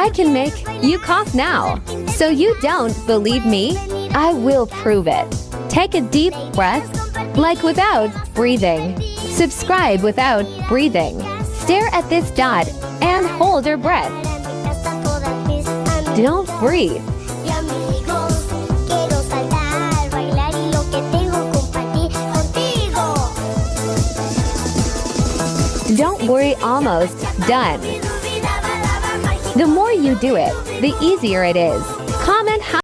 I can make you cough now. So you don't believe me? I will prove it. Take a deep breath, like without breathing. Subscribe without breathing. Stare at this dot and hold your breath. Don't breathe. Don't worry, almost done. The more you do it, the easier it is.